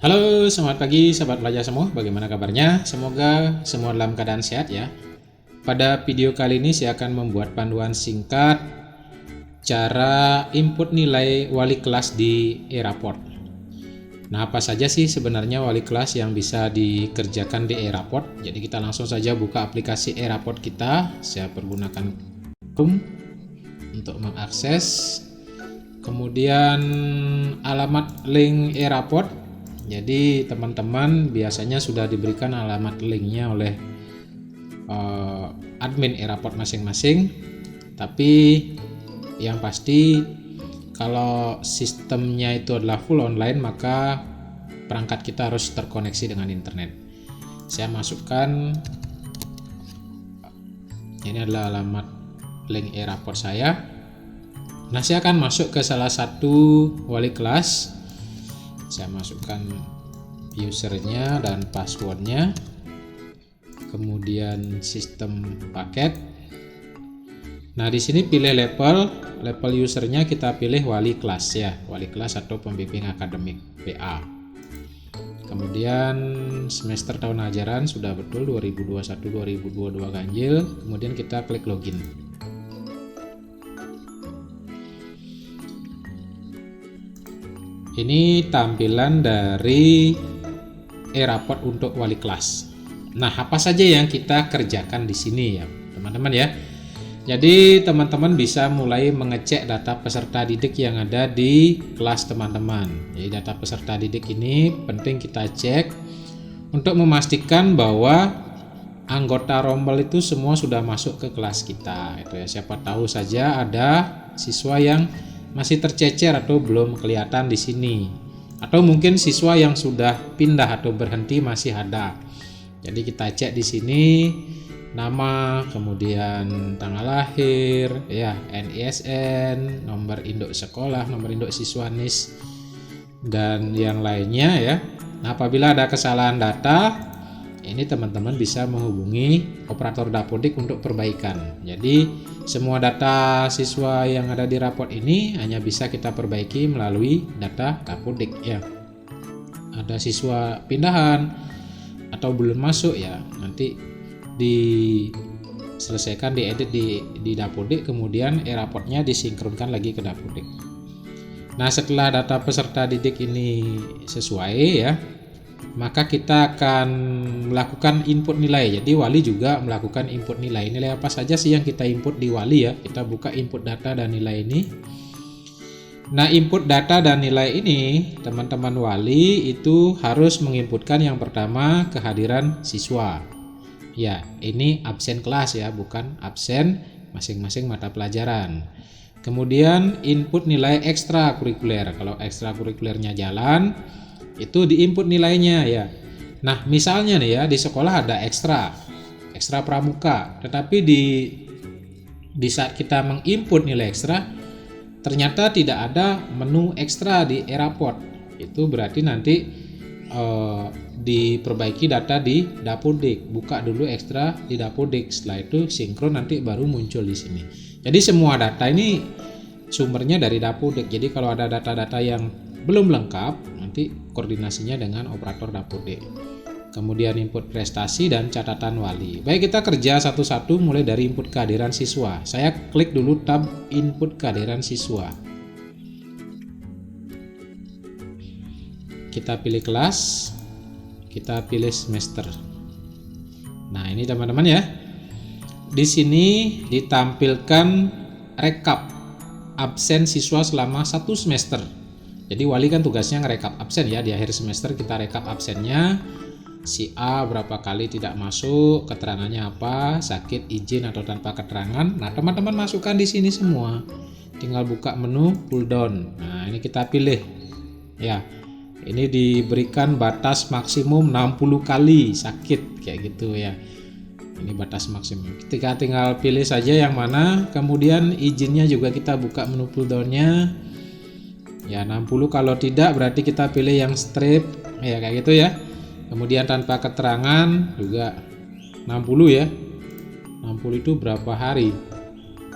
Halo, selamat pagi sahabat pelajar semua. Bagaimana kabarnya? Semoga semua dalam keadaan sehat ya. Pada video kali ini saya akan membuat panduan singkat cara input nilai wali kelas di e-raport. Nah, apa saja sih sebenarnya wali kelas yang bisa dikerjakan di e-raport? Jadi kita langsung saja buka aplikasi e-raport kita. Saya pergunakan Chrome untuk mengakses. Kemudian alamat link e-raport. Jadi teman-teman biasanya sudah diberikan alamat linknya oleh admin e-raport masing-masing. Tapi yang pasti kalau sistemnya itu adalah full online, maka perangkat kita harus terkoneksi dengan internet. Saya masukkan, ini adalah alamat link e-raport saya. Nah, saya akan masuk ke salah satu wali kelas. Saya masukkan usernya dan passwordnya, kemudian sistem paket. Nah, di sini pilih level usernya kita pilih wali kelas ya, wali kelas atau pembimbing akademik PA. Kemudian semester tahun ajaran sudah betul 2021-2022 ganjil. Kemudian kita klik login. Ini tampilan dari e-raport untuk wali kelas. Nah, apa saja yang kita kerjakan di sini ya, teman-teman ya. Jadi, teman-teman bisa mulai mengecek data peserta didik yang ada di kelas teman-teman. Jadi, data peserta didik ini penting kita cek untuk memastikan bahwa anggota rombel itu semua sudah masuk ke kelas kita. Itu ya, siapa tahu saja ada siswa yang masih tercecer atau belum kelihatan di sini, atau mungkin siswa yang sudah pindah atau berhenti masih ada. Jadi kita cek di sini nama, kemudian tanggal lahir, ya, NISN, nomor induk sekolah, nomor induk siswa NIS, dan yang lainnya ya. Nah, apabila ada kesalahan data, ini teman-teman bisa menghubungi operator Dapodik untuk perbaikan. Jadi semua data siswa yang ada di raport ini hanya bisa kita perbaiki melalui data Dapodik ya. Ada siswa pindahan atau belum masuk ya, nanti diselesaikan, diedit di Dapodik, kemudian e-raportnya disinkronkan lagi ke Dapodik. Nah, setelah data peserta didik ini sesuai ya, maka kita akan melakukan input nilai. Jadi wali juga melakukan input nilai. Nilai apa saja sih yang kita input di wali ya? Kita buka input data dan nilai ini. Nah, input data dan nilai ini, teman-teman wali itu harus menginputkan yang pertama kehadiran siswa. Ya, ini absen kelas ya, bukan absen masing-masing mata pelajaran. Kemudian input nilai ekstrakurikuler. Kalau ekstrakurikulernya jalan, itu diinput nilainya ya. Nah, misalnya nih ya, di sekolah ada ekstra pramuka, tetapi di saat kita menginput nilai ekstra ternyata tidak ada menu ekstra di e-raport. Itu berarti nanti diperbaiki data di Dapodik. Buka dulu ekstra di Dapodik, setelah itu sinkron, nanti baru muncul di sini. Jadi semua data ini sumbernya dari Dapodik. Jadi kalau ada data-data yang belum lengkap, nanti koordinasinya dengan operator Dapodik. Kemudian input prestasi dan catatan wali. Baik, kita kerja satu-satu mulai dari input kehadiran siswa. Saya klik dulu tab input kehadiran siswa. Kita pilih kelas, kita pilih semester. Nah, ini teman-teman ya. Di sini ditampilkan rekap absen siswa selama 1 semester. Jadi wali kan tugasnya ngerekap absen ya, di akhir semester kita rekap absennya. Si A berapa kali tidak masuk, keterangannya apa, sakit, izin atau tanpa keterangan. Nah, teman-teman masukkan di sini semua. Tinggal buka menu pull down. Nah, ini kita pilih. Ya. Ini diberikan batas maksimum 60 kali sakit kayak gitu ya. Ini batas maksimum. Kita tinggal pilih saja yang mana. Kemudian izinnya juga kita buka menu pull down-nya. Ya, 60. Kalau tidak berarti kita pilih yang strip ya, kayak gitu ya. Kemudian tanpa keterangan juga 60 ya. 60 itu berapa hari?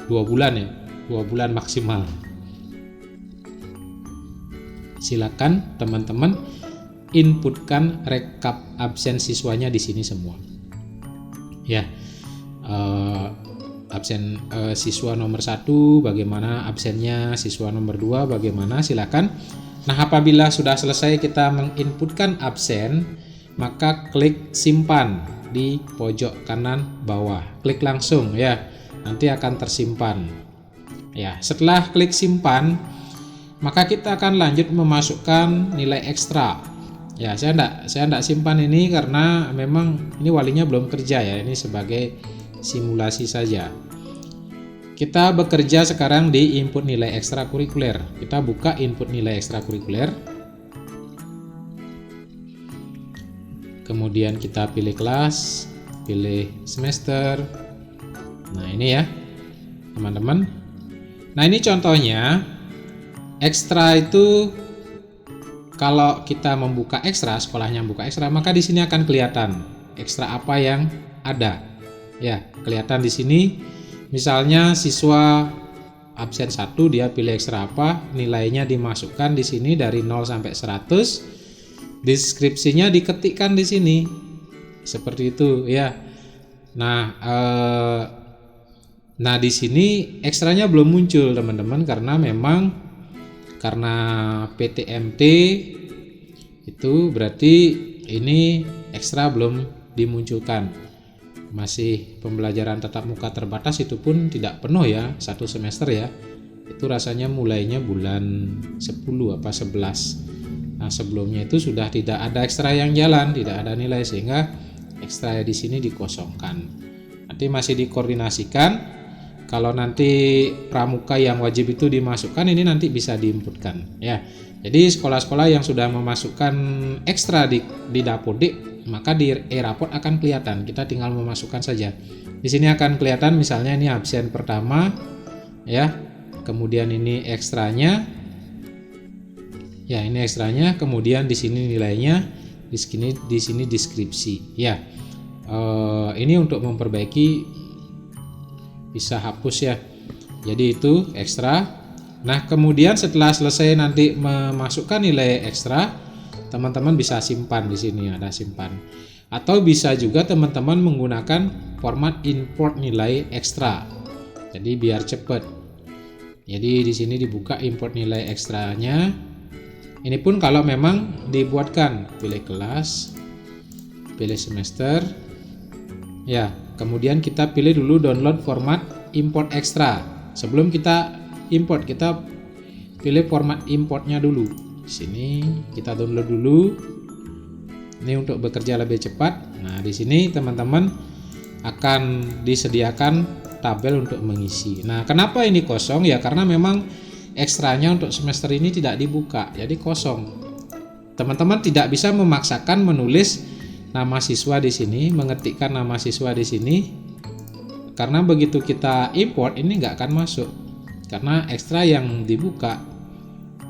2 bulan ya. 2 bulan maksimal. Silakan teman-teman menginputkan rekap absen siswanya di sini semua. Ya, absen siswa nomor 1 bagaimana absennya, siswa nomor 2 bagaimana, silakan. Nah, apabila sudah selesai kita menginputkan absen, maka klik simpan di pojok kanan bawah. Klik langsung ya, nanti akan tersimpan. Ya, setelah klik simpan, maka kita akan lanjut memasukkan nilai ekstra. Ya, saya enggak simpan ini karena memang ini walinya belum kerja ya, ini sebagai simulasi saja. Kita bekerja sekarang di input nilai ekstrakurikuler. Kita buka input nilai ekstrakurikuler. Kemudian kita pilih kelas, pilih semester. Nah, ini ya, teman-teman. Nah, ini contohnya. Ekstra itu kalau kita membuka ekstra, sekolahnya membuka ekstra, maka di sini akan kelihatan ekstra apa yang ada. Ya, kelihatan di sini. Misalnya siswa absen 1 dia pilih ekstra apa, nilainya dimasukkan di sini dari 0 sampai 100. Deskripsinya diketikkan di sini. Seperti itu ya. Nah, di sini ekstranya belum muncul, teman-teman, karena memang karena PTMT itu berarti ini ekstra belum dimunculkan, masih pembelajaran tatap muka terbatas, itu pun tidak penuh ya, 1 semester ya, itu rasanya mulainya bulan 10 apa 11. Nah, sebelumnya itu sudah tidak ada ekstra yang jalan, tidak ada nilai, sehingga ekstra di sini dikosongkan. Nanti masih dikoordinasikan. Kalau nanti pramuka yang wajib itu dimasukkan, ini nanti bisa diinputkan ya. Jadi sekolah-sekolah yang sudah memasukkan ekstra di Dapodik, maka di e-raport akan kelihatan. Kita tinggal memasukkan saja. Di sini akan kelihatan misalnya ini absen pertama ya. Kemudian ini ekstranya. Ya, ini ekstranya, kemudian di sini nilainya, di sini deskripsi ya. Ini untuk memperbaiki, bisa hapus ya. Jadi itu ekstra. Nah, kemudian setelah selesai nanti memasukkan nilai ekstra, teman-teman bisa simpan di sini, ada simpan. Atau bisa juga teman-teman menggunakan format import nilai ekstra. Jadi biar cepat. Jadi di sini dibuka import nilai ekstranya. Ini pun kalau memang dibuatkan, pilih kelas, pilih semester. Ya, kemudian kita pilih dulu download format import ekstra. Sebelum kita import, kita pilih format importnya dulu. Di sini kita download dulu. Ini untuk bekerja lebih cepat. Nah, di sini teman-teman akan disediakan tabel untuk mengisi. Nah, kenapa ini kosong? Ya karena memang ekstranya untuk semester ini tidak dibuka, jadi kosong. Teman-teman tidak bisa memaksakan menulis nama siswa di sini, mengetikkan nama siswa di sini, karena begitu kita import ini nggak akan masuk, karena ekstra yang dibuka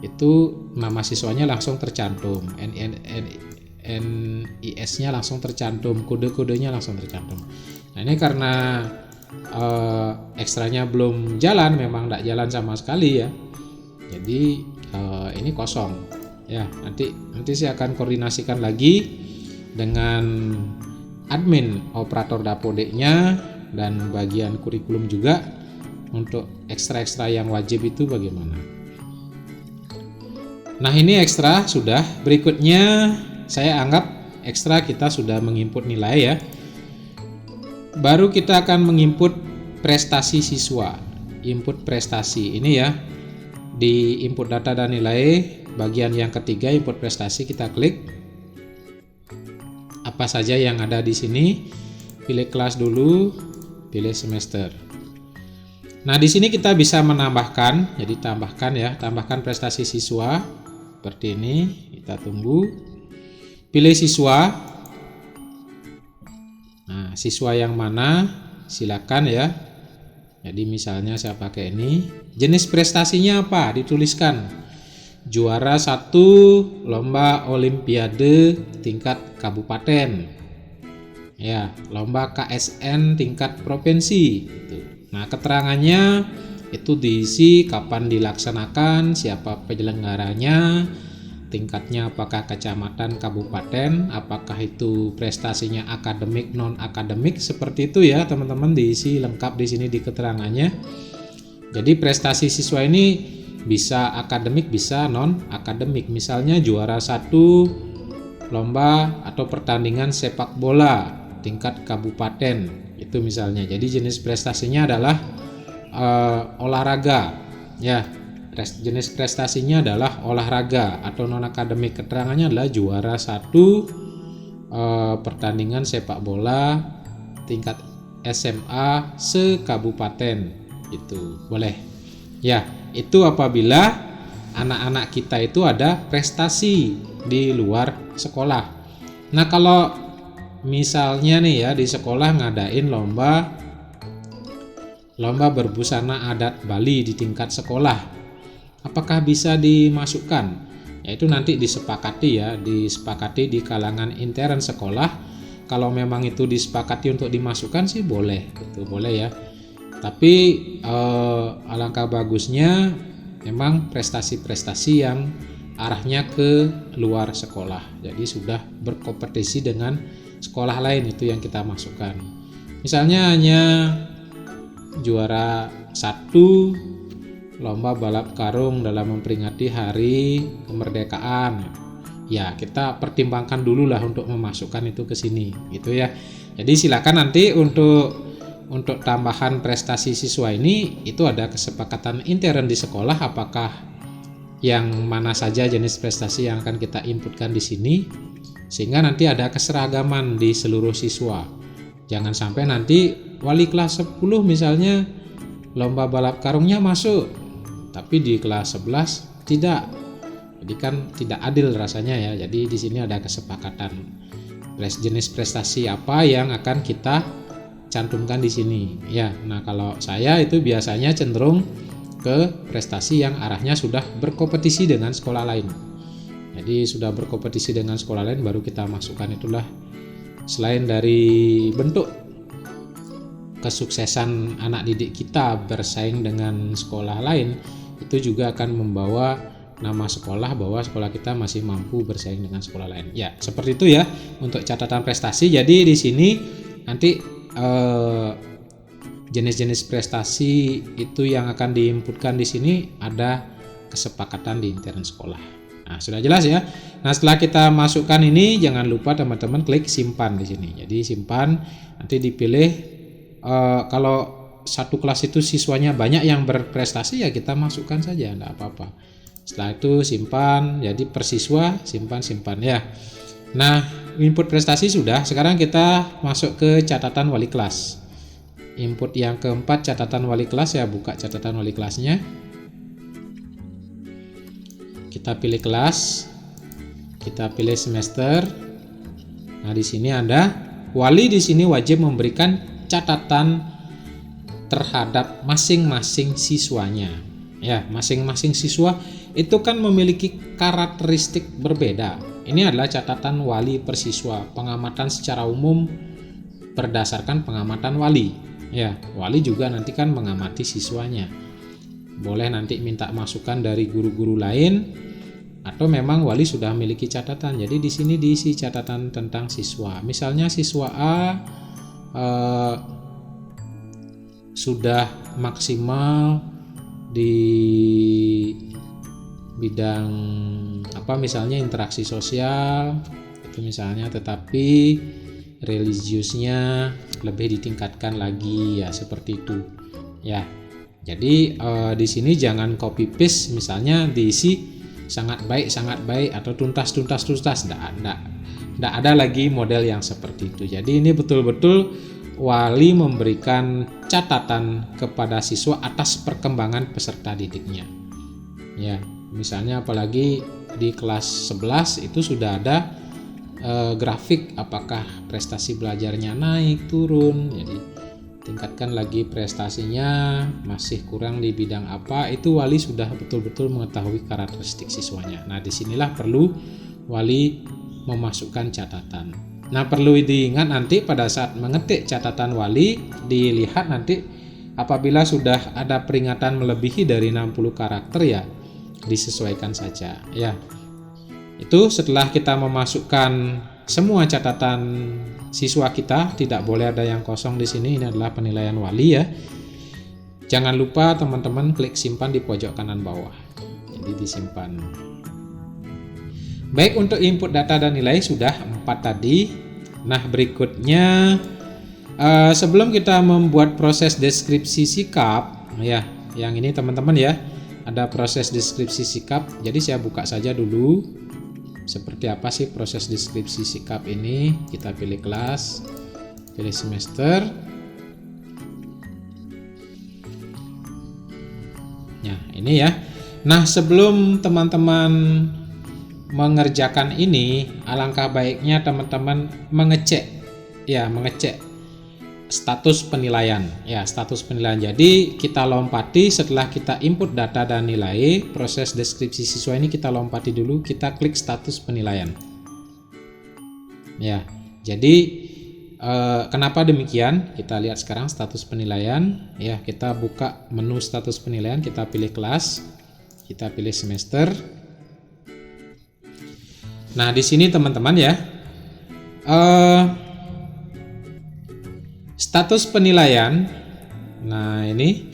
itu nama siswanya langsung tercantum, NIS-nya langsung tercantum, kode-kodenya langsung tercantum. Nah, ini karena ekstranya belum jalan, memang nggak jalan sama sekali ya, jadi ini kosong ya. Nanti saya akan koordinasikan lagi dengan admin operator Dapodiknya dan bagian kurikulum juga untuk ekstra-ekstra yang wajib itu bagaimana. Nah, ini ekstra sudah. Berikutnya saya anggap ekstra kita sudah menginput nilai ya. Baru kita akan menginput prestasi siswa. Input prestasi ini ya, di input data dan nilai bagian yang ketiga, input prestasi, kita klik apa saja yang ada di sini, pilih kelas dulu, pilih semester. Nah, di sini kita bisa menambahkan, jadi tambahkan prestasi siswa seperti ini. Kita tunggu, pilih siswa. Nah, siswa yang mana silakan ya. Jadi misalnya saya pakai ini, jenis prestasinya apa, dituliskan juara 1 lomba olimpiade tingkat kabupaten ya, lomba KSN tingkat provinsi gitu. Nah, keterangannya itu diisi kapan dilaksanakan, siapa penyelenggaranya, tingkatnya apakah kecamatan, kabupaten, apakah itu prestasinya akademik, non akademik, seperti itu ya teman-teman, diisi lengkap di sini di keterangannya. Jadi prestasi siswa ini bisa akademik, bisa non akademik. Misalnya juara 1 lomba atau pertandingan sepak bola tingkat kabupaten itu misalnya. Jadi jenis prestasinya adalah olahraga ya. Jenis prestasinya adalah olahraga atau non akademik. Keterangannya adalah juara 1 pertandingan sepak bola tingkat SMA sekabupaten, itu boleh ya. Itu apabila anak-anak kita itu ada prestasi di luar sekolah. Nah kalau misalnya nih ya di sekolah ngadain lomba berbusana adat Bali di tingkat sekolah, apakah bisa dimasukkan? Yaitu nanti disepakati di kalangan intern sekolah. Kalau memang itu disepakati untuk dimasukkan sih boleh, itu boleh ya. Tapi alangkah bagusnya memang prestasi-prestasi yang arahnya ke luar sekolah. Jadi sudah berkompetisi dengan sekolah lain, itu yang kita masukkan. Misalnya hanya juara 1 lomba balap karung dalam memperingati hari kemerdekaan, ya kita pertimbangkan dulu lah untuk memasukkan itu ke sini gitu ya. Jadi silakan nanti untuk tambahan prestasi siswa ini itu ada kesepakatan intern di sekolah, apakah yang mana saja jenis prestasi yang akan kita inputkan di sini, sehingga nanti ada keseragaman di seluruh siswa. Jangan sampai nanti wali kelas 10 misalnya lomba balap karungnya masuk, tapi di kelas 11 tidak. Jadi kan tidak adil rasanya ya. Jadi di sini ada kesepakatan jenis prestasi apa yang akan kita cantumkan di sini ya. Nah, kalau saya itu biasanya cenderung ke prestasi yang arahnya sudah berkompetisi dengan sekolah lain. Jadi sudah berkompetisi dengan sekolah lain baru kita masukkan. Itulah selain dari bentuk kesuksesan anak didik kita bersaing dengan sekolah lain, itu juga akan membawa nama sekolah bahwa sekolah kita masih mampu bersaing dengan sekolah lain. Ya, seperti itu ya untuk catatan prestasi. Jadi di sini nanti jenis-jenis prestasi itu yang akan diinputkan di sini ada kesepakatan di intern sekolah. Nah, sudah jelas ya. Nah, setelah kita masukkan ini jangan lupa teman-teman klik simpan di sini. Jadi simpan, nanti dipilih kalau satu kelas itu siswanya banyak yang berprestasi ya kita masukkan saja, enggak apa-apa. Setelah itu simpan, jadi per siswa simpan ya. Nah, input prestasi sudah. Sekarang kita masuk ke catatan wali kelas. Input yang keempat catatan wali kelas ya, buka catatan wali kelasnya. Kita pilih kelas, kita pilih semester. Nah, di sini ada wali, di sini wajib memberikan catatan terhadap masing-masing siswanya. Ya, masing-masing siswa itu kan memiliki karakteristik berbeda. Ini adalah catatan wali per siswa, pengamatan secara umum berdasarkan pengamatan wali. Ya, wali juga nanti kan mengamati siswanya. Boleh nanti minta masukan dari guru-guru lain atau memang wali sudah memiliki catatan. Jadi di sini diisi catatan tentang siswa. Misalnya siswa A sudah maksimal di bidang apa, misalnya interaksi sosial itu misalnya, tetapi religiusnya lebih ditingkatkan lagi ya, seperti itu ya. Jadi di sini jangan copy paste, misalnya diisi sangat baik atau tuntas, enggak ada lagi model yang seperti itu. Jadi ini betul-betul wali memberikan catatan kepada siswa atas perkembangan peserta didiknya. Ya, misalnya apalagi di kelas 11 itu sudah ada grafik apakah prestasi belajarnya naik, turun. Jadi tingkatkan lagi prestasinya, masih kurang di bidang apa, itu wali sudah betul-betul mengetahui karakteristik siswanya. Nah, disinilah perlu wali memasukkan catatan. Nah, perlu diingat nanti pada saat mengetik catatan wali, dilihat nanti apabila sudah ada peringatan melebihi dari 60 karakter ya disesuaikan saja ya. Itu setelah kita memasukkan semua catatan siswa kita, tidak boleh ada yang kosong di sini. Ini adalah penilaian wali ya. Jangan lupa teman-teman klik simpan di pojok kanan bawah. Jadi disimpan. Baik, untuk input data dan nilai sudah 4 tadi. Nah, berikutnya sebelum kita membuat proses deskripsi sikap ya, yang ini teman-teman ya, ada proses deskripsi sikap. Jadi saya buka saja dulu. Seperti apa sih proses deskripsi sikap ini? Kita pilih kelas, pilih semester. Nah, ini ya. Nah, sebelum teman-teman mengerjakan ini, alangkah baiknya teman-teman mengecek status penilaian. Ya, status penilaian. Jadi, kita lompati setelah kita input data dan nilai, proses deskripsi siswa ini kita lompati dulu, kita klik status penilaian. Ya, jadi kenapa demikian? Kita lihat sekarang status penilaian. Ya, kita buka menu status penilaian, kita pilih kelas, kita pilih semester. Nah, di sini teman-teman ya, status penilaian. Nah, ini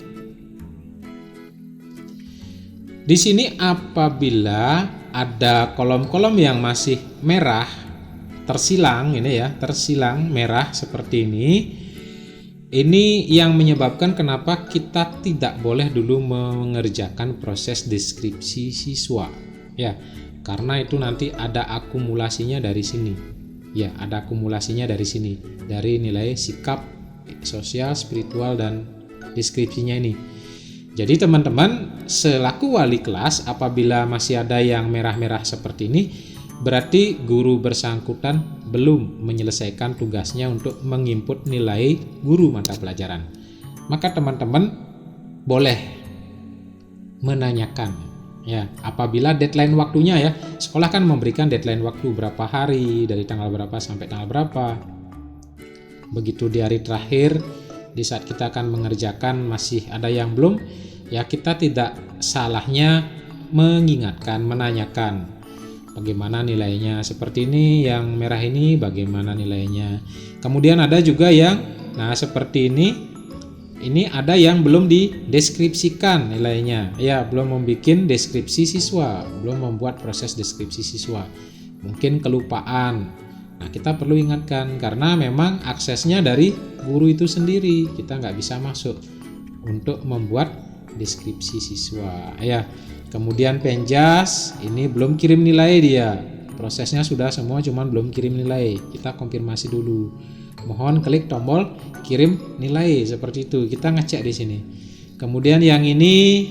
di sini apabila ada kolom-kolom yang masih merah, tersilang ini ya, tersilang merah seperti ini yang menyebabkan kenapa kita tidak boleh dulu mengerjakan proses deskripsi siswa ya, karena itu nanti ada akumulasinya dari sini ya, ada akumulasinya dari sini, dari nilai sikap, sosial, spiritual, dan deskripsinya ini. Jadi teman-teman selaku wali kelas, apabila masih ada yang merah-merah seperti ini, berarti guru bersangkutan belum menyelesaikan tugasnya untuk menginput nilai guru mata pelajaran. Maka teman-teman boleh menanyakan ya, apabila deadline waktunya ya, sekolah kan memberikan deadline waktu berapa hari, dari tanggal berapa sampai tanggal berapa. Begitu di hari terakhir, di saat kita akan mengerjakan masih ada yang belum, ya kita tidak salahnya mengingatkan, menanyakan bagaimana nilainya, seperti ini yang merah ini bagaimana nilainya. Kemudian ada juga yang seperti ini ada yang belum dideskripsikan nilainya ya, belum membuat deskripsi siswa, belum membuat proses deskripsi siswa, mungkin kelupaan. Nah, kita perlu ingatkan karena memang aksesnya dari guru itu sendiri, kita nggak bisa masuk untuk membuat deskripsi siswa ya. Kemudian penjas, ini belum kirim nilai dia, prosesnya sudah semua cuman belum kirim nilai, kita konfirmasi dulu, mohon klik tombol kirim nilai, seperti itu kita ngecek di sini. Kemudian yang ini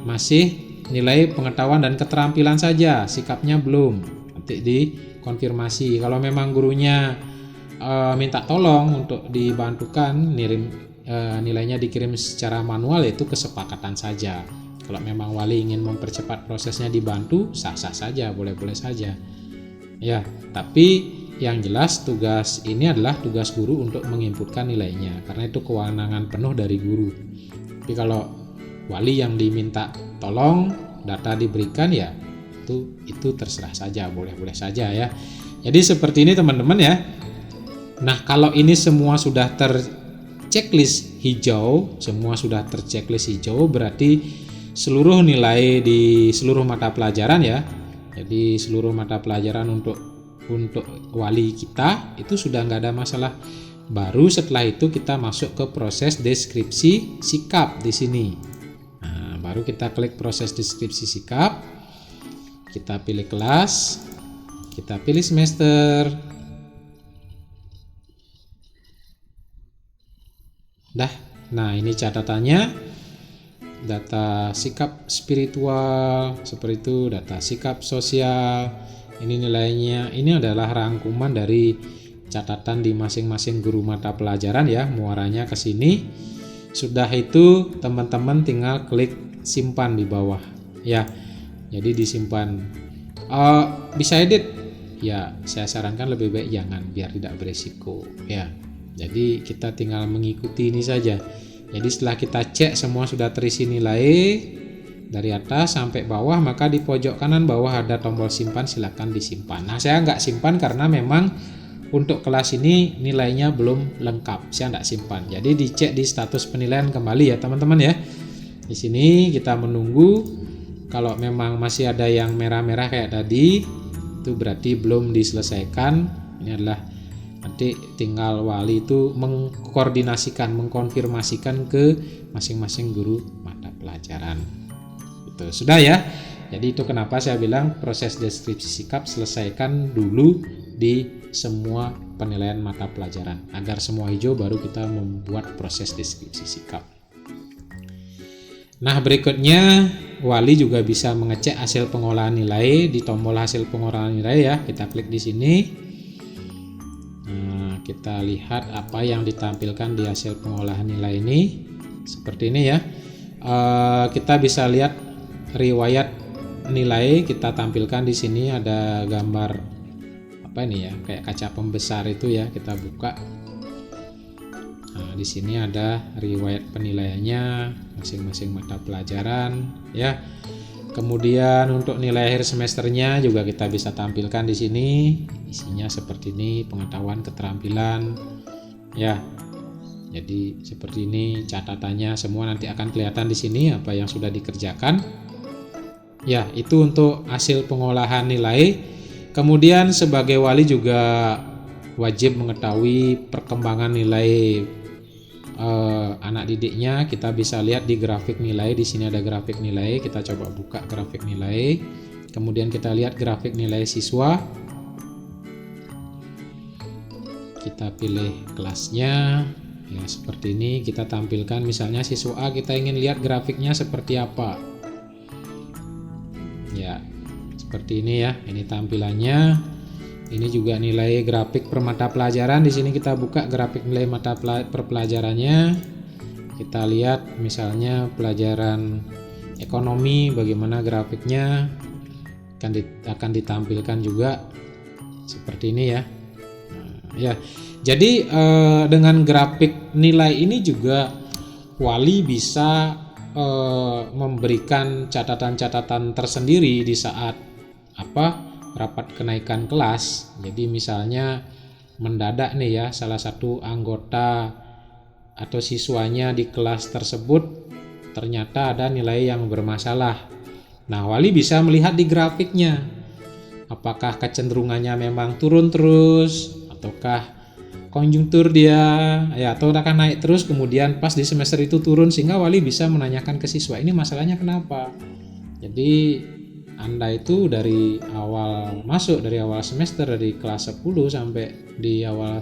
masih nilai pengetahuan dan keterampilan saja, sikapnya belum, nanti dikonfirmasi. Kalau memang gurunya minta tolong untuk dibantukan nilainya dikirim secara manual, itu kesepakatan saja. Kalau memang wali ingin mempercepat prosesnya dibantu, sah-sah saja, boleh-boleh saja ya. Tapi yang jelas tugas ini adalah tugas guru untuk menginputkan nilainya, karena itu kewenangan penuh dari guru. Tapi kalau wali yang diminta tolong data diberikan ya, itu terserah saja, boleh-boleh saja ya. Jadi seperti ini teman-teman ya. Nah, kalau ini semua sudah terchecklist hijau, berarti seluruh nilai di seluruh mata pelajaran ya. Jadi seluruh mata pelajaran untuk wali kita itu sudah nggak ada masalah. Baru setelah itu kita masuk ke proses deskripsi sikap di sini. Nah, baru kita klik proses deskripsi sikap. Kita pilih kelas, kita pilih semester. Nah, ini catatannya. Data sikap spiritual seperti itu, data sikap sosial, ini nilainya. Ini adalah rangkuman dari catatan di masing-masing guru mata pelajaran ya, muaranya ke sini. Sudah itu teman-teman tinggal klik simpan di bawah ya. Jadi disimpan. Bisa edit ya, saya sarankan lebih baik jangan, biar tidak beresiko ya. Jadi kita tinggal mengikuti ini saja. Jadi setelah kita cek semua sudah terisi nilai dari atas sampai bawah, maka di pojok kanan bawah ada tombol simpan, silakan disimpan. Nah, saya nggak simpan karena memang untuk kelas ini nilainya belum lengkap, saya nggak simpan. Jadi dicek di status penilaian kembali ya teman-teman ya. Di sini kita menunggu, kalau memang masih ada yang merah-merah kayak tadi, itu berarti belum diselesaikan. Ini adalah nanti tinggal wali itu mengkoordinasikan, mengkonfirmasikan ke masing-masing guru mata pelajaran. Itu sudah ya. Jadi itu kenapa saya bilang proses deskripsi sikap selesaikan dulu di semua penilaian mata pelajaran. Agar semua hijau baru kita membuat proses deskripsi sikap. Nah, berikutnya wali juga bisa mengecek hasil pengolahan nilai di tombol hasil pengolahan nilai ya. Kita klik di sini. Nah, kita lihat apa yang ditampilkan di hasil pengolahan nilai ini. Seperti ini ya. Kita bisa lihat riwayat nilai, kita tampilkan di sini ada gambar apa ini ya, kayak kaca pembesar itu ya, kita buka. Nah, di sini ada riwayat penilaiannya masing-masing mata pelajaran ya. Kemudian untuk nilai akhir semesternya juga kita bisa tampilkan di sini. Isinya seperti ini, pengetahuan, keterampilan ya. Jadi seperti ini catatannya semua nanti akan kelihatan di sini apa yang sudah dikerjakan. Ya, itu untuk hasil pengolahan nilai. Kemudian sebagai wali juga wajib mengetahui perkembangan nilai anak didiknya. Kita bisa lihat di grafik nilai. Di sini ada grafik nilai. Kita coba buka grafik nilai. Kemudian kita lihat grafik nilai siswa. Kita pilih kelasnya. Ya, seperti ini kita tampilkan, misalnya siswa A, kita ingin lihat grafiknya seperti apa. Ya, seperti ini ya. Ini tampilannya. Ini juga nilai grafik per mata pelajaran. Di sini kita buka grafik nilai mata pelajarannya. Kita lihat misalnya pelajaran ekonomi bagaimana grafiknya. Akan ditampilkan juga seperti ini ya. Nah, ya. Jadi dengan grafik nilai ini juga wali bisa memberikan catatan-catatan tersendiri di saat rapat kenaikan kelas. Jadi misalnya mendadak nih ya, salah satu anggota atau siswanya di kelas tersebut ternyata ada nilai yang bermasalah. Nah, wali bisa melihat di grafiknya apakah kecenderungannya memang turun terus ataukah konjungtur dia ya, atau akan naik terus kemudian pas di semester itu turun, sehingga wali bisa menanyakan ke siswa ini masalahnya kenapa. Jadi Anda itu dari awal masuk, dari awal semester dari kelas 10 sampai di awal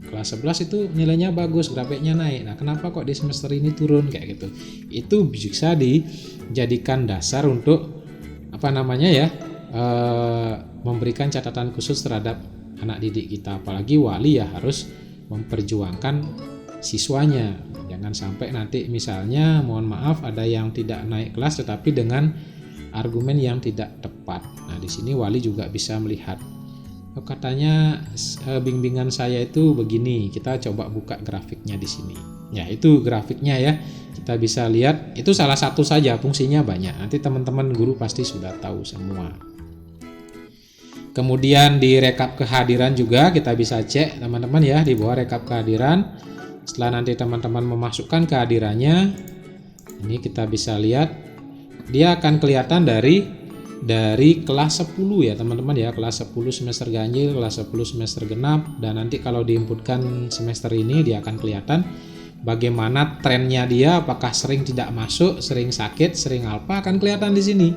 kelas 11 itu nilainya bagus, grafiknya naik. Nah, kenapa kok di semester ini turun kayak gitu? Itu bisa dijadikan dasar untuk memberikan catatan khusus terhadap anak didik kita. Apalagi wali ya harus memperjuangkan siswanya. Jangan sampai nanti misalnya mohon maaf ada yang tidak naik kelas tetapi dengan argumen yang tidak tepat. Nah, di sini wali juga bisa melihat, oh, katanya bimbingan saya itu begini. Kita coba buka grafiknya di sini. Ya, itu grafiknya ya. Kita bisa lihat, itu salah satu saja, fungsinya banyak. Nanti teman-teman guru pasti sudah tahu semua. Kemudian di rekap kehadiran juga kita bisa cek teman-teman ya, di bawah rekap kehadiran. Setelah nanti teman-teman memasukkan kehadirannya, ini kita bisa lihat dia akan kelihatan dari kelas 10 ya teman-teman ya, kelas 10 semester ganjil, kelas 10 semester genap, dan nanti kalau diinputkan semester ini dia akan kelihatan bagaimana trennya dia, apakah sering tidak masuk, sering sakit, sering apa, akan kelihatan di sini.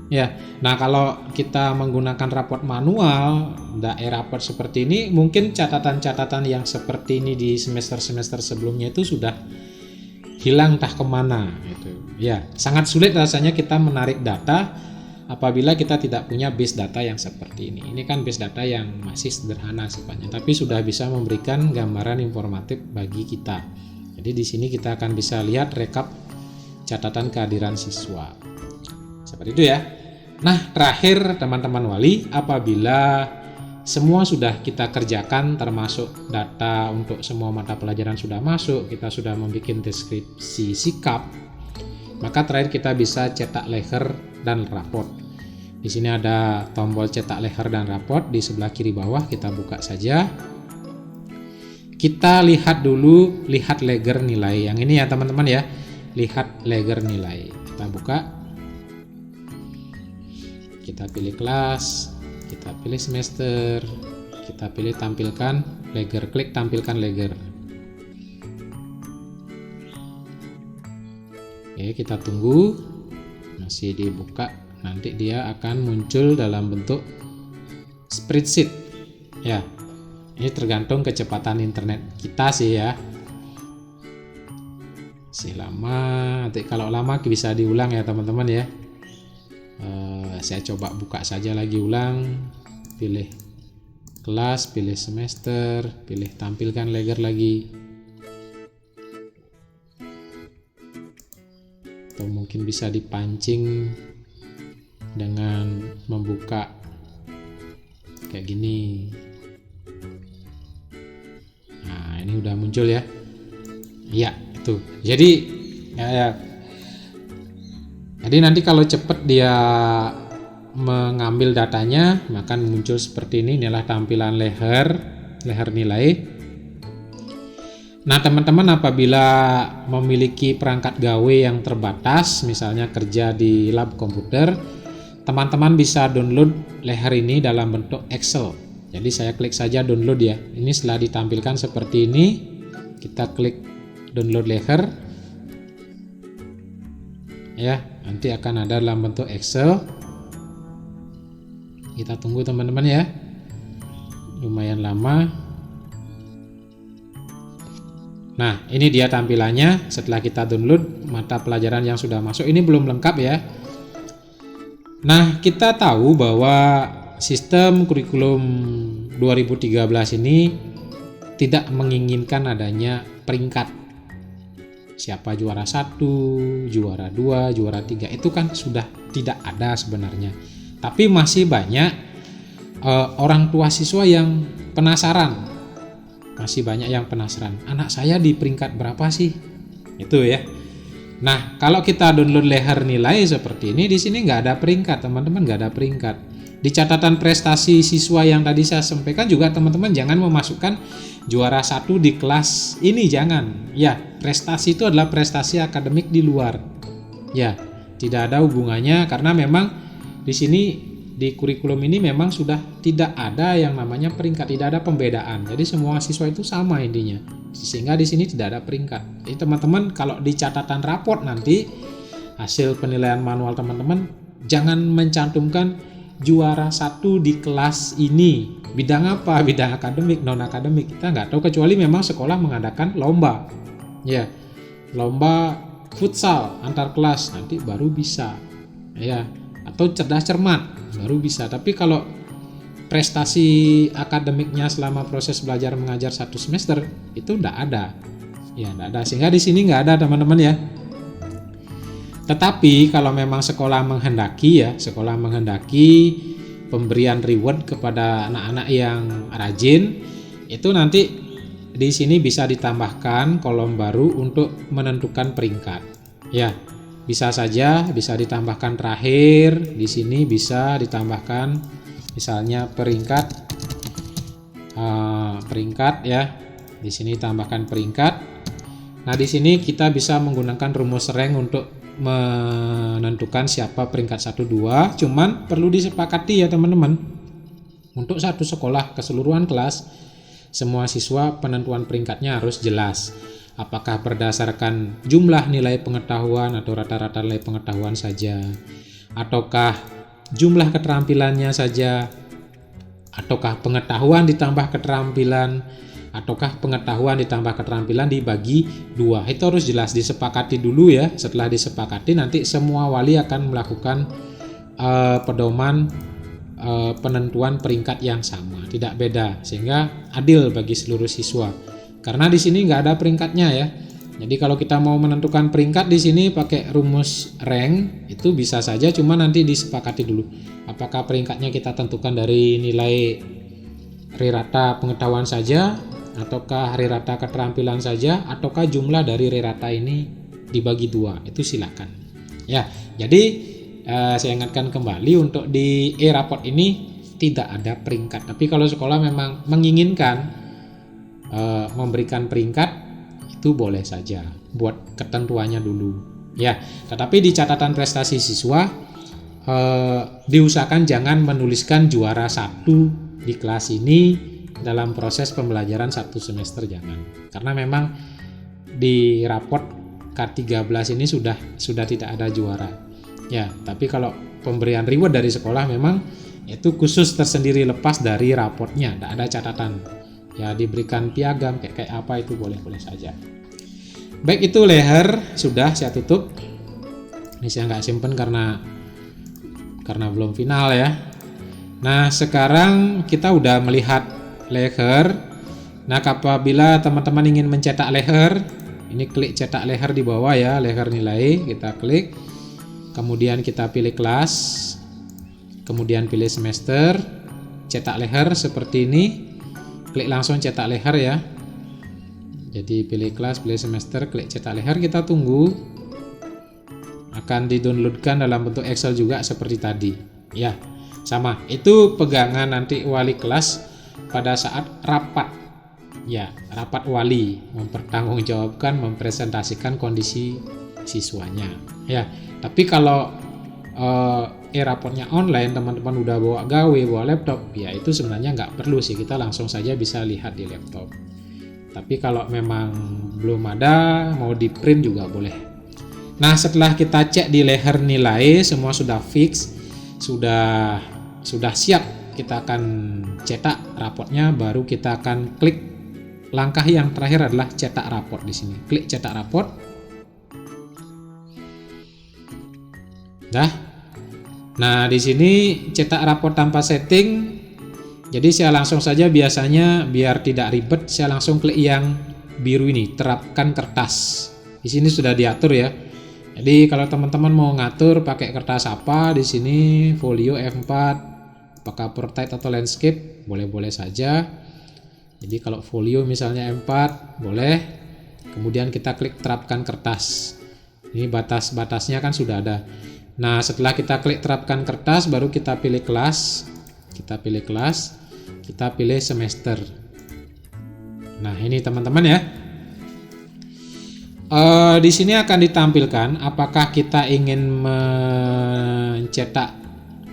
Ya, nah kalau kita menggunakan raport manual, raport seperti ini, mungkin catatan-catatan yang seperti ini di semester-semester sebelumnya itu sudah hilang entah kemana gitu. Ya, sangat sulit rasanya kita menarik data apabila kita tidak punya base data yang seperti ini. Ini kan base data yang masih sederhana sifatnya, tapi sudah bisa memberikan gambaran informatif bagi kita. Jadi di sini kita akan bisa lihat rekap catatan kehadiran siswa. Seperti itu ya. Nah, terakhir teman-teman wali, apabila semua sudah kita kerjakan termasuk data untuk semua mata pelajaran sudah masuk, kita sudah membuat deskripsi sikap, Maka terakhir kita bisa cetak leher dan raport. Di sini ada tombol cetak leher dan raport di sebelah kiri bawah, kita buka saja. Kita lihat dulu, lihat leger nilai. Yang ini ya teman-teman ya. Lihat leger nilai. Kita buka. Kita pilih kelas, kita pilih semester, kita pilih tampilkan leger, klik tampilkan leger. Oke, kita tunggu, masih dibuka, nanti dia akan muncul dalam bentuk spreadsheet ya. Ini tergantung kecepatan internet kita sih ya. Masih lama, nanti kalau lama bisa diulang ya teman-teman ya. Saya coba buka saja lagi ulang, pilih kelas, pilih semester, pilih tampilkan leger lagi. Atau mungkin bisa dipancing dengan membuka kayak gini. Nah, ini udah muncul ya. Iya, itu. Jadi jadi nanti kalau cepat dia mengambil datanya, maka muncul seperti ini. Inilah tampilan leher nilai. Nah teman-teman, apabila memiliki perangkat gawe yang terbatas, misalnya kerja di lab komputer, teman-teman bisa download leher ini dalam bentuk Excel. Jadi saya klik saja download ya. Ini setelah ditampilkan seperti ini, kita klik download leher ya, nanti akan ada dalam bentuk Excel. Kita tunggu teman-teman ya, lumayan lama. Nah, ini dia tampilannya setelah kita download mata pelajaran yang sudah masuk. Ini belum lengkap ya. Nah, kita tahu bahwa sistem kurikulum 2013 ini tidak menginginkan adanya peringkat. Siapa juara 1, juara 2, juara 3 itu kan sudah tidak ada sebenarnya. Tapi masih banyak orang tua siswa yang penasaran. Masih banyak yang penasaran, anak saya di peringkat berapa sih? Itu ya. Nah, kalau kita download leher nilai seperti ini, di sini nggak ada peringkat, teman-teman, nggak ada peringkat. Di catatan prestasi siswa yang tadi saya sampaikan juga, teman-teman jangan memasukkan juara 1 di kelas ini, jangan. Ya, prestasi itu adalah prestasi akademik di luar. Ya, tidak ada hubungannya karena memang di sini di kurikulum ini memang sudah tidak ada yang namanya peringkat, tidak ada pembedaan. Jadi semua siswa itu sama intinya. Sehingga di sini tidak ada peringkat. Jadi teman-teman kalau di catatan raport nanti hasil penilaian manual teman-teman jangan mencantumkan juara 1 di kelas ini. Bidang apa? Bidang akademik, non akademik. Kita nggak tahu kecuali memang sekolah mengadakan lomba. Ya. Lomba futsal antar kelas nanti baru bisa. Ya, atau cerdas cermat baru bisa. Tapi kalau prestasi akademiknya selama proses belajar mengajar 1 semester itu enggak ada. Ya, enggak ada. Sehingga di sini enggak ada teman-teman ya. Tetapi kalau memang sekolah menghendaki ya, sekolah menghendaki pemberian reward kepada anak-anak yang rajin, itu nanti di sini bisa ditambahkan kolom baru untuk menentukan peringkat. Ya. Bisa saja, bisa ditambahkan terakhir. Di sini bisa ditambahkan misalnya peringkat ya. Di sini tambahkan peringkat. Nah, di sini kita bisa menggunakan rumus rank untuk menentukan siapa peringkat 1 2. Cuman perlu disepakati ya teman-teman. Untuk satu sekolah keseluruhan kelas, semua siswa penentuan peringkatnya harus jelas. Apakah berdasarkan jumlah nilai pengetahuan atau rata-rata nilai pengetahuan saja, ataukah jumlah keterampilannya saja, ataukah pengetahuan ditambah keterampilan, ataukah pengetahuan ditambah keterampilan dibagi 2. Itu harus jelas disepakati dulu ya. Setelah disepakati nanti semua wali akan melakukan pedoman penentuan peringkat yang sama, tidak beda, sehingga adil bagi seluruh siswa. Karena di sini nggak ada peringkatnya ya. Jadi kalau kita mau menentukan peringkat di sini pakai rumus rank itu bisa saja, cuma nanti disepakati dulu. Apakah peringkatnya kita tentukan dari nilai rata pengetahuan saja, ataukah rata keterampilan saja, ataukah jumlah dari rata ini dibagi 2. Itu silakan. Ya, jadi saya ingatkan kembali untuk di e-raport ini tidak ada peringkat. Tapi kalau sekolah memang menginginkan memberikan peringkat, itu boleh saja, buat ketentuannya dulu. Ya, tetapi di catatan prestasi siswa diusahakan jangan menuliskan juara 1 di kelas ini dalam proses pembelajaran 1 semester, jangan. Karena memang di raport K13 ini sudah tidak ada juara. Ya, tapi kalau pemberian reward dari sekolah memang itu khusus tersendiri lepas dari raportnya, tidak ada catatan. Ya, diberikan piagam kayak apa itu boleh-boleh saja. Baik, itu leher sudah saya tutup. Ini saya nggak simpen karena belum final ya. Nah, sekarang kita udah melihat leher. Nah, apabila teman-teman ingin mencetak leher, ini klik cetak leher di bawah ya, leher nilai, kita klik. Kemudian kita pilih kelas. Kemudian pilih semester, cetak leher seperti ini. Klik langsung cetak leher ya. Jadi pilih kelas, pilih semester, klik cetak leher, kita tunggu. Akan di-downloadkan dalam bentuk Excel juga seperti tadi. Ya, sama. Itu pegangan nanti wali kelas pada saat rapat. Ya, rapat wali mempertanggungjawabkan, mempresentasikan kondisi siswanya. Ya, tapi kalau e-raportnya online, teman-teman udah bawa gawe, bawa laptop, ya itu sebenarnya nggak perlu sih, kita langsung saja bisa lihat di laptop. Tapi kalau memang belum ada, mau di print juga boleh. Nah, setelah kita cek di leher nilai, semua sudah fix, sudah siap, kita akan cetak raportnya, baru kita akan klik. Langkah yang terakhir adalah cetak raport di sini. Klik cetak raport. Nah, di sini cetak raport tanpa setting. Jadi saya langsung saja, biasanya biar tidak ribet, saya langsung klik yang biru ini, terapkan kertas. Di sini sudah diatur ya. Jadi kalau teman-teman mau ngatur pakai kertas apa, di sini folio F4, apakah portrait atau landscape, boleh-boleh saja. Jadi kalau folio misalnya M4 boleh. Kemudian kita klik terapkan kertas. Ini batas-batasnya kan sudah ada. Nah, setelah kita klik terapkan kertas, baru kita pilih kelas. Kita pilih kelas, kita pilih semester. Nah, ini teman-teman ya. Di sini akan ditampilkan apakah kita ingin mencetak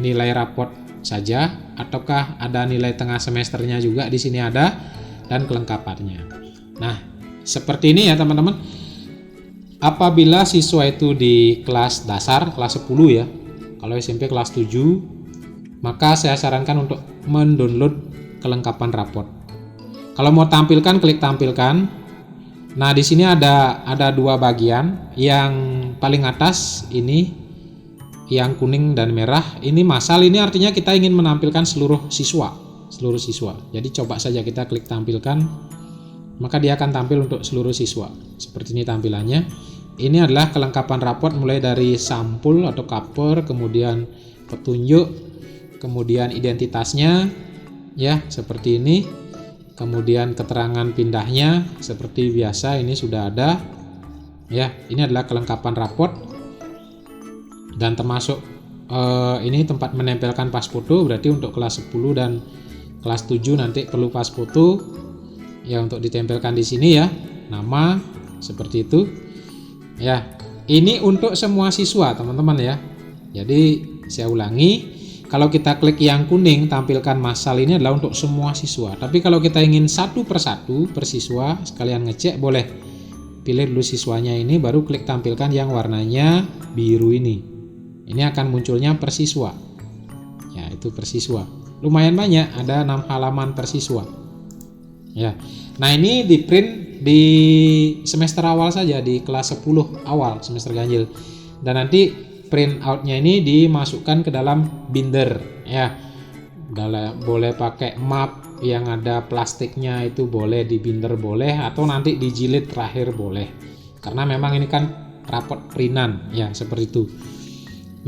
nilai raport saja, ataukah ada nilai tengah semesternya juga di sini ada, dan kelengkapannya. Nah, seperti ini ya teman-teman. Apabila siswa itu di kelas dasar, kelas 10 ya, kalau SMP kelas 7, maka saya sarankan untuk mendownload kelengkapan raport. Kalau mau tampilkan, klik tampilkan. Nah, di sini ada dua bagian. Yang paling atas ini, yang kuning dan merah, ini masal, ini artinya kita ingin menampilkan seluruh siswa. Jadi coba saja kita klik tampilkan, maka dia akan tampil untuk seluruh siswa. Seperti ini tampilannya. Ini adalah kelengkapan raport mulai dari sampul atau cover, kemudian petunjuk, kemudian identitasnya ya seperti ini, kemudian keterangan pindahnya seperti biasa, ini sudah ada ya. Ini adalah kelengkapan raport, dan termasuk ini tempat menempelkan pas foto, berarti untuk kelas 10 dan kelas 7 nanti perlu pas foto ya, untuk ditempelkan di sini ya, nama seperti itu ya. Ini untuk semua siswa teman-teman ya. Jadi saya ulangi, kalau kita klik yang kuning tampilkan massal, ini adalah untuk semua siswa. Tapi kalau kita ingin satu persatu per siswa, sekalian ngecek, boleh pilih dulu siswanya ini, baru klik tampilkan yang warnanya biru ini. Ini akan munculnya per siswa ya, itu per siswa. Lumayan banyak, ada 6 halaman per siswa ya. Nah, ini di print di semester awal saja, di kelas 10 awal semester ganjil, dan nanti print outnya ini dimasukkan ke dalam binder ya. Boleh pakai map yang ada plastiknya, itu boleh di binder boleh, atau nanti dijilid terakhir boleh, karena memang ini kan raport printan ya, seperti itu.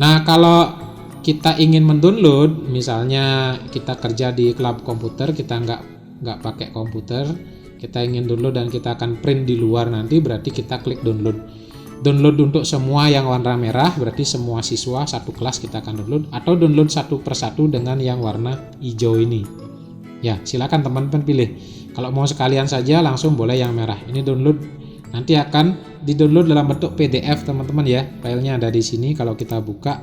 Nah, kalau kita ingin mendownload, misalnya kita kerja di klub komputer, kita nggak pakai komputer, kita ingin download dan kita akan print di luar nanti, berarti kita klik download. download untuk semua yang warna merah, berarti semua siswa satu kelas kita akan download, atau download satu persatu dengan yang warna hijau ini. Ya, silakan teman-teman pilih. Kalau mau sekalian saja langsung boleh yang merah. Ini download, nanti akan di-download dalam bentuk PDF teman-teman ya. Filenya ada di sini. Kalau kita buka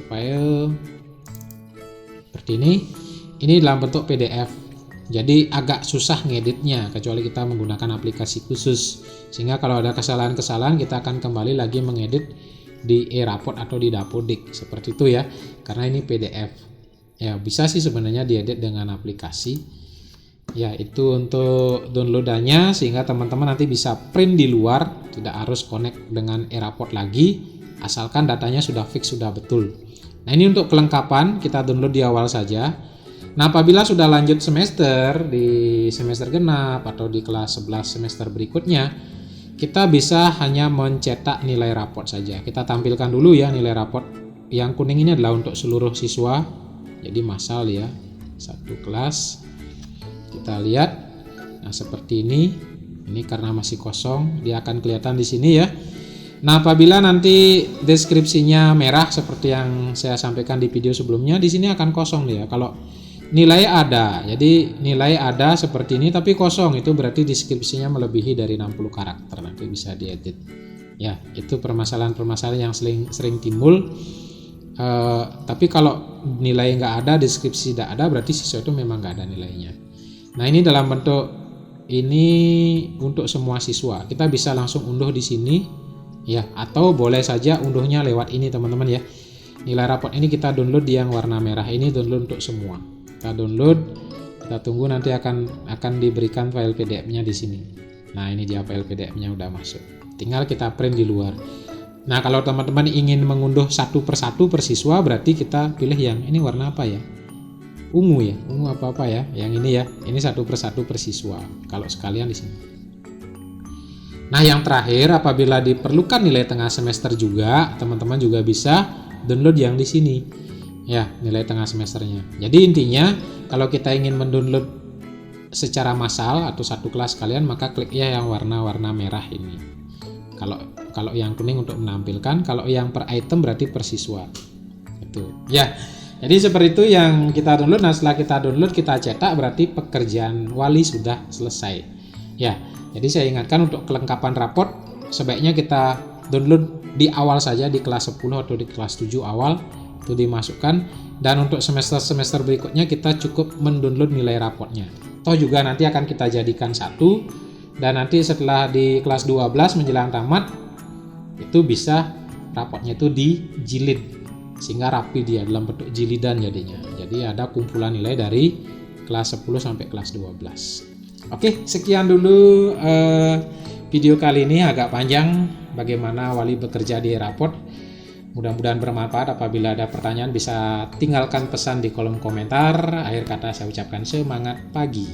file seperti ini dalam bentuk PDF. Jadi agak susah ngeditnya kecuali kita menggunakan aplikasi khusus. Sehingga kalau ada kesalahan-kesalahan kita akan kembali lagi mengedit di e-raport atau di Dapodik seperti itu ya. Karena ini PDF. Ya, bisa sih sebenarnya diedit dengan aplikasi. Ya, itu untuk downloadannya sehingga teman-teman nanti bisa print di luar, tidak harus connect dengan e-raport lagi, asalkan datanya sudah fix, sudah betul. Nah, ini untuk kelengkapan kita download di awal saja. Nah, apabila sudah lanjut semester, di semester genap atau di kelas 11 semester berikutnya, kita bisa hanya mencetak nilai raport saja. Kita tampilkan dulu ya nilai raport. Yang kuning ini adalah untuk seluruh siswa, jadi massal ya, satu kelas. Kita lihat, nah seperti ini karena masih kosong, dia akan kelihatan di sini ya. Nah, apabila nanti deskripsinya merah seperti yang saya sampaikan di video sebelumnya, di sini akan kosong ya. Kalau nilai ada, jadi nilai ada seperti ini tapi kosong, itu berarti deskripsinya melebihi dari 60 karakter, nanti bisa diedit. Ya, itu permasalahan-permasalahan yang sering timbul. Tapi kalau nilai nggak ada, deskripsi tidak ada, berarti siswa itu memang nggak ada nilainya. Nah, ini dalam bentuk ini untuk semua siswa. Kita bisa langsung unduh di sini ya, atau boleh saja unduhnya lewat ini teman-teman ya. Nilai raport ini kita download yang warna merah ini, download untuk semua. Kita download, kita tunggu nanti akan diberikan file PDF-nya di sini. Nah, ini dia file PDF-nya udah masuk. Tinggal kita print di luar. Nah, kalau teman-teman ingin mengunduh satu persatu per siswa, berarti kita pilih yang ini warna apa ya? Ungu ya, ungu apa ya? Yang ini ya, ini satu persatu per siswa. Kalau sekalian di sini. Nah, yang terakhir apabila diperlukan nilai tengah semester juga, teman-teman juga bisa download yang di sini. Ya, nilai tengah semesternya. Jadi intinya kalau kita ingin mendownload secara massal atau satu kelas kalian, maka klik ya yang warna-warna merah ini. Kalau yang kuning untuk menampilkan, kalau yang per item berarti per siswa. Itu. Ya. Jadi seperti itu yang kita download. Nah, setelah kita download, kita cetak, berarti pekerjaan wali sudah selesai. Ya. Jadi saya ingatkan untuk kelengkapan raport sebaiknya kita download di awal saja, di kelas 10 atau di kelas 7 awal itu dimasukkan, dan untuk semester-semester berikutnya kita cukup mendownload nilai raportnya. Toh juga nanti akan kita jadikan satu, dan nanti setelah di kelas 12 menjelang tamat itu bisa raportnya itu dijilid sehingga rapi dia dalam bentuk jilidan jadinya. Jadi ada kumpulan nilai dari kelas 10 sampai kelas 12. Oke, sekian dulu video kali ini, agak panjang bagaimana wali bekerja di e-raport. Mudah-mudahan bermanfaat. Apabila ada pertanyaan bisa tinggalkan pesan di kolom komentar. Akhir kata saya ucapkan semangat pagi.